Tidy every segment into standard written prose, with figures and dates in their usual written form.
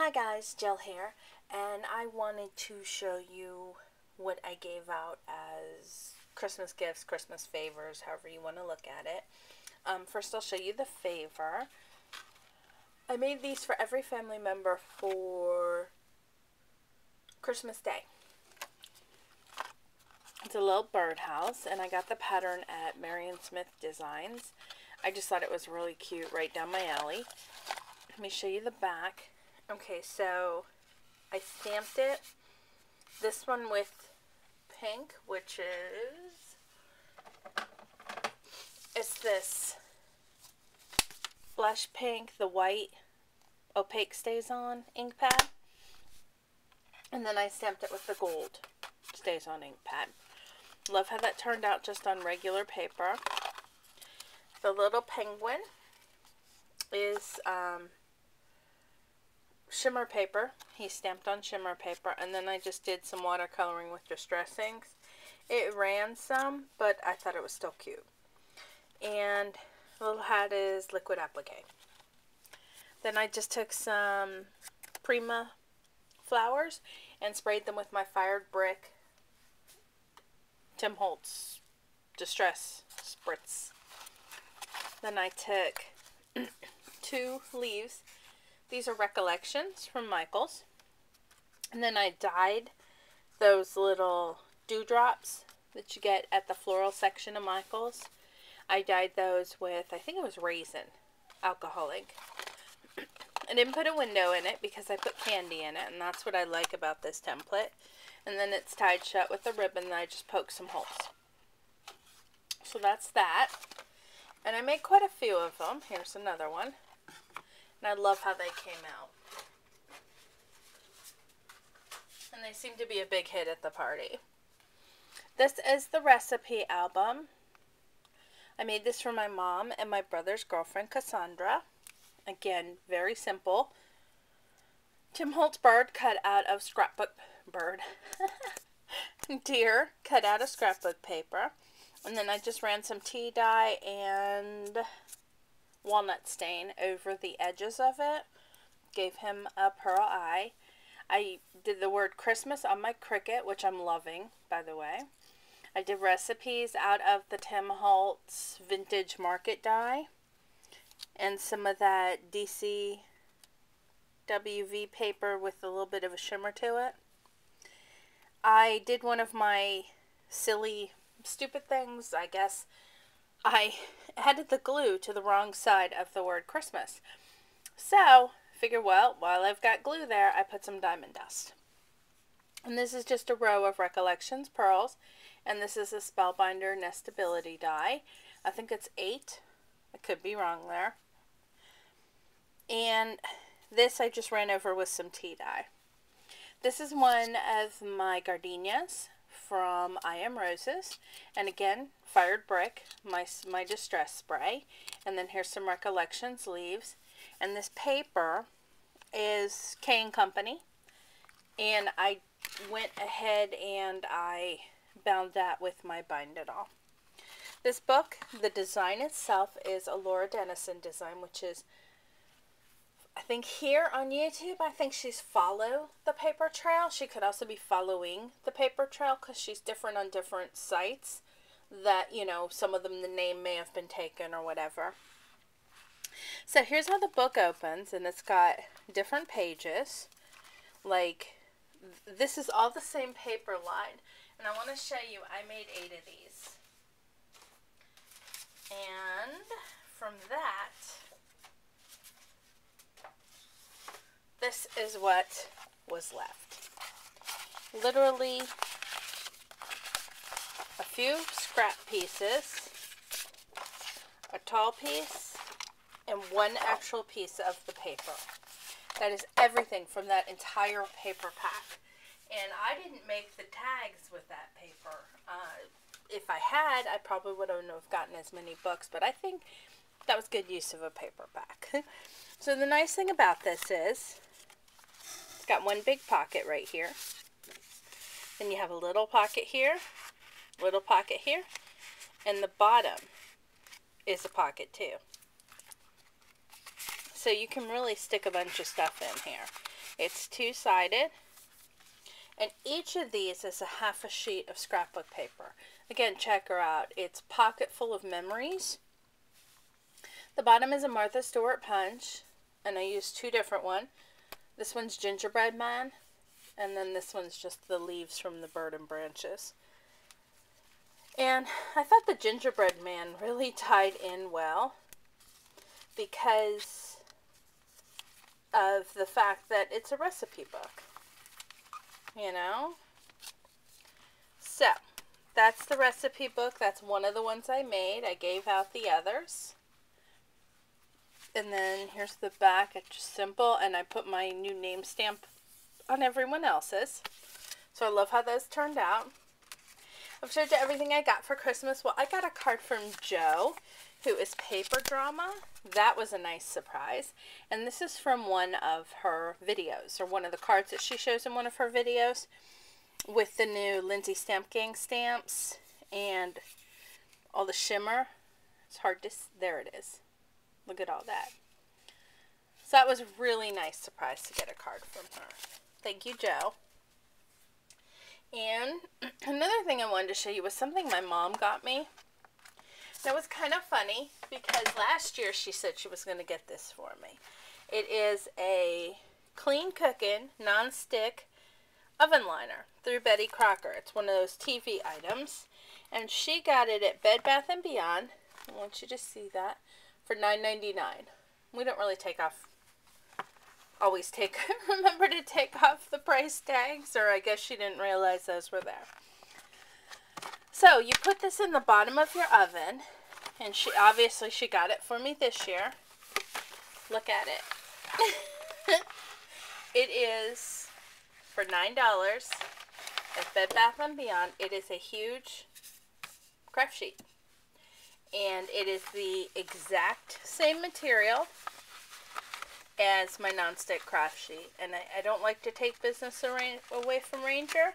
Hi guys, Jill here, and I wanted to show you what I gave out as Christmas gifts, Christmas favors, however you want to look at it. First I'll show you the favor. I made these for every family member for Christmas Day. It's a little birdhouse, and I got the pattern at Marion Smith Designs. I just thought it was really cute, right down my alley. Let me show you the back. Okay, so I stamped it. This one with pink, which is, it's this blush pink, the white opaque stays on ink pad. And then I stamped it with the gold stays on ink pad. Love how that turned out just on regular paper. The little penguin is shimmer paper. He stamped on shimmer paper, and then I just did some watercoloring with distress inks. It ran some, but I thought it was still cute. And the little hat is liquid applique. Then I just took some Prima flowers and sprayed them with my fired brick Tim Holtz Distress Spritz. Then I took 2 leaves. These are Recollections from Michaels. And then I dyed those little dewdrops that you get at the floral section of Michaels. I dyed those with, I think it was Raisin alcohol ink. I didn't put a window in it because I put candy in it, and that's what I like about this template. And then it's tied shut with a ribbon, and I just poke some holes. So that's that. And I made quite a few of them. Here's another one. And I love how they came out. And they seem to be a big hit at the party. This is the recipe album. I made this for my mom and my brother's girlfriend, Cassandra. Again, very simple. Tim Holtz bird cut out of scrapbook deer cut out of scrapbook paper. And then I just ran some tea dye and walnut stain over the edges of it. Gave him a pearl eye. I did the word Christmas on my Cricut, which I'm loving, by the way. I did recipes out of the Tim Holtz vintage market die and some of that DC WV paper with a little bit of a shimmer to it. I did one of my silly, stupid things, I guess. I added the glue to the wrong side of the word Christmas. So, figure, well, while I've got glue there, I put some diamond dust. And this is just a row of Recollections pearls. And this is a Spellbinder Nestability die. I think it's 8. I could be wrong there. And this I just ran over with some tea dye. This is one of my gardenias from I Am Roses, and again, fired brick, my distress spray, and then here's some Recollections leaves, and this paper is K & Company, and I went ahead and I bound that with my Bind It All. This book, the design itself is a Laura Dennison design, which is, I think here on YouTube, I think she's follow the paper trail. She could also be following the paper trail because she's different on different sites that, you know, some of them the name may have been taken or whatever. So here's how the book opens, and it's got different pages. Like, this is all the same paper line. And I want to show you, I made 8 of these. And from that, this is what was left. Literally a few scrap pieces, a tall piece, and one actual piece of the paper. That is everything from that entire paper pack. And I didn't make the tags with that paper. If I had, I probably wouldn't have gotten as many books, but I think that was good use of a paper pack. So the nice thing about this is, it's got one big pocket right here. Then you have a little pocket here, and the bottom is a pocket too. so you can really stick a bunch of stuff in here. It's two-sided, and each of these is a half a sheet of scrapbook paper. Again, check her out. It's pocket full of memories. The bottom is a Martha Stewart punch, and I used two different ones. This one's Gingerbread Man, and then this one's just the leaves from the bird and branches. And I thought the Gingerbread Man really tied in well because of the fact that it's a recipe book, you know? So, that's the recipe book. That's one of the ones I made. I gave out the others. And then here's the back. It's just simple, and I put my new name stamp on everyone else's. So I love how those turned out. I've showed you everything I got for Christmas. Well, I got a card from Jo, who is Paper Drama. That was a nice surprise. And this is from one of her videos, or one of the cards that she shows in one of her videos, with the new Lindsay Stamp Gang stamps and all the shimmer. It's hard to, there it is. Look at all that. So that was a really nice surprise to get a card from her. Thank you, Jo. And another thing I wanted to show you was something my mom got me. That was kind of funny because last year she said she was going to get this for me. It is a clean cooking, non-stick oven liner through Betty Crocker. It's one of those TV items. And she got it at Bed Bath & Beyond. I want you to see that. For $9.99. We don't really always remember to take off the price tags, or I guess she didn't realize those were there. So you put this in the bottom of your oven, and she got it for me this year. Look at it. It is for $9 at Bed Bath & Beyond. It is a huge craft sheet. And it is the exact same material as my nonstick craft sheet. And I don't like to take business away from Ranger,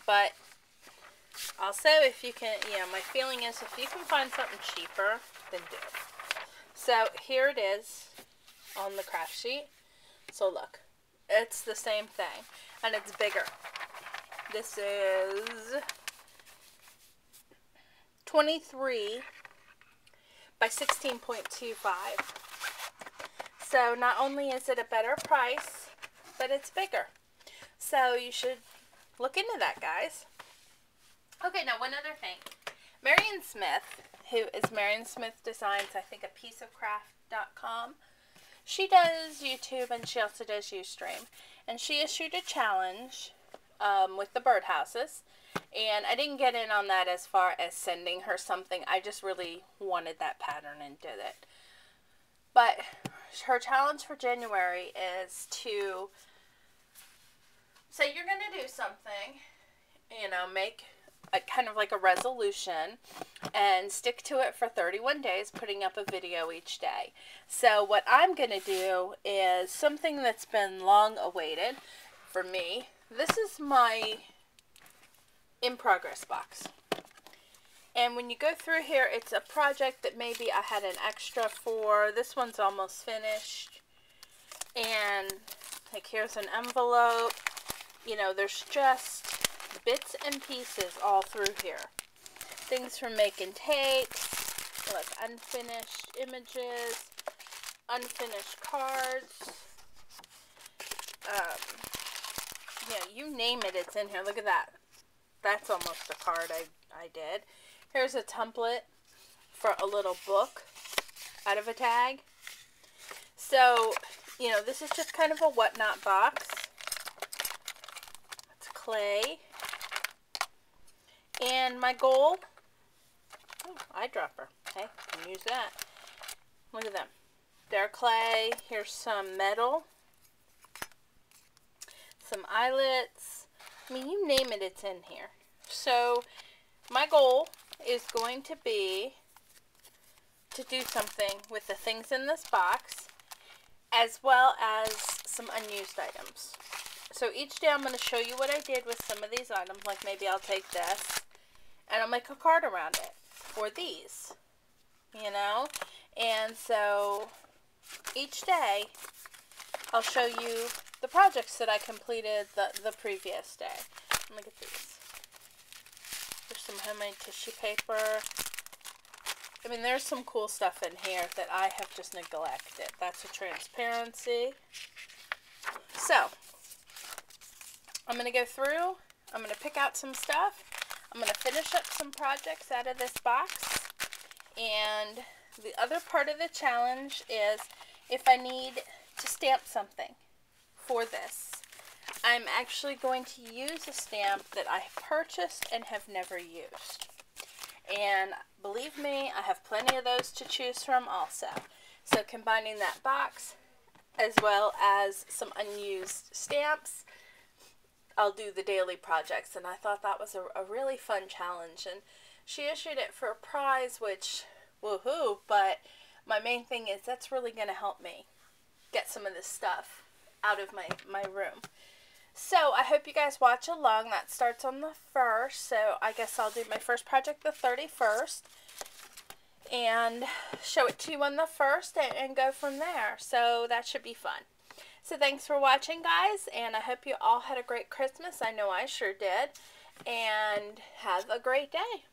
but also if you can, you know, my feeling is if you can find something cheaper, then do it. So here it is on the craft sheet. So look, it's the same thing, and it's bigger. This is 23 by 16.25. So not only is it a better price, but it's bigger. So you should look into that, guys. Okay, now one other thing. Marion Smith, who is Marion Smith Designs, I think a pieceofcraft.com. She does YouTube and she also does Ustream. And she issued a challenge with the birdhouses. And I didn't get in on that as far as sending her something. I just really wanted that pattern and did it. But her challenge for January is to say you're going to do something, you know, make a kind of like a resolution and stick to it for 31 days, putting up a video each day. So what I'm going to do is something that's been long awaited for me. This is my in progress box. And when you go through here, it's a project that maybe I had an extra for. This one's almost finished. And like here's an envelope. You know, there's just bits and pieces all through here. Things from making tapes, like unfinished images, unfinished cards. Yeah, you name it, it's in here. Look at that. That's almost a card I did. Here's a template for a little book out of a tag. So, you know, this is just kind of a whatnot box. It's clay. And my goal, oh, eyedropper. Okay, can use that. Look at them. They're clay. Here's some metal. Some eyelets. I mean, you name it, it's in here. So, my goal is going to be to do something with the things in this box, as well as some unused items. So each day I'm going to show you what I did with some of these items. Like maybe I'll take this and I'll make a card around it, or these, you know. And so each day I'll show you the projects that I completed the previous day. Look at these. There's some homemade tissue paper. I mean, there's some cool stuff in here that I have just neglected. That's a transparency. So, I'm going to go through. I'm going to pick out some stuff. I'm going to finish up some projects out of this box. And the other part of the challenge is if I need to stamp something for this. I'm actually going to use a stamp that I purchased and have never used. And believe me, I have plenty of those to choose from also. So combining that box as well as some unused stamps, I'll do the daily projects. And I thought that was a really fun challenge. And she issued it for a prize, which, woohoo, but my main thing is that's really going to help me get some of this stuff out of my room. So I hope you guys watch along. That starts on the 1st, so I guess I'll do my first project the 31st and show it to you on the 1st and go from there. So that should be fun. So thanks for watching, guys, and I hope you all had a great Christmas. I know I sure did. And have a great day.